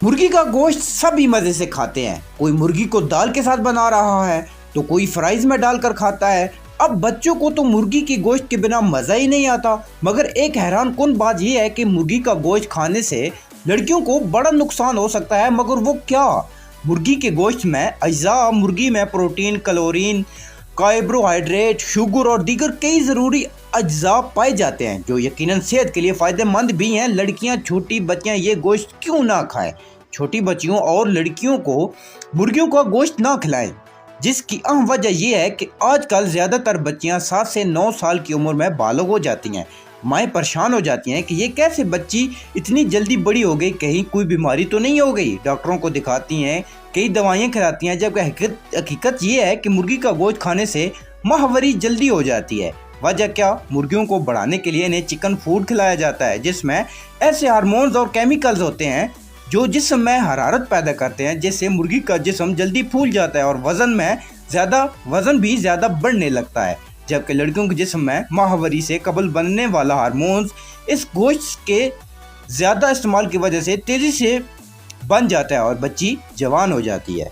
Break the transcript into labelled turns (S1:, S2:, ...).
S1: मुर्गी का गोश्त सभी मजे से खाते हैं। कोई मुर्गी को दाल के साथ बना रहा है तो कोई फ्राइज में डालकर खाता है। अब बच्चों को तो मुर्गी के गोश्त के बिना मजा ही नहीं आता। मगर एक हैरान कुन बात यह है कि मुर्गी का गोश्त खाने से लड़कियों को बड़ा नुकसान हो सकता है। मगर वो क्या? मुर्गी के गोश्त में अज्जा, मुर्गी में प्रोटीन, कैलोरीन, कार्बोहाइड्रेट, शुगर और दीगर कई ज़रूरी अज्जा पाए जाते हैं जो यकीनन सेहत के लिए फ़ायदेमंद भी हैं। लड़कियां, छोटी बच्चियां ये गोश्त क्यों ना खाएं? छोटी बच्चियों और लड़कियों को मुर्गियों का गोश्त ना खिलाएं, जिसकी अहम वजह यह है कि आजकल ज़्यादातर बच्चियां 7 से 9 साल की उम्र में बालिग हो जाती हैं। माएँ परेशान हो जाती हैं कि ये कैसे बच्ची इतनी जल्दी बड़ी हो गई, कहीं कोई बीमारी तो नहीं हो गई। डॉक्टरों को दिखाती हैं, कई दवाइयाँ खिलाती हैं, जबकि हकीकत ये है कि मुर्गी का गोश्त खाने से माहवारी जल्दी हो जाती है। वजह क्या? मुर्गियों को बढ़ाने के लिए इन्हें चिकन फूड खिलाया जाता है जिसमें ऐसे हार्मोन्स और केमिकल्स होते हैं जो जिस्म में हरारत पैदा करते हैं, जिससे मुर्गी का जिस्म जल्दी फूल जाता है और वज़न भी ज़्यादा बढ़ने लगता है। जबकि लड़कियों के जिस्म में माहवारी से कबल बनने वाला हार्मोन्स इस गोश्त के ज़्यादा इस्तेमाल की वजह से तेज़ी से बन जाता है और बच्ची जवान हो जाती है।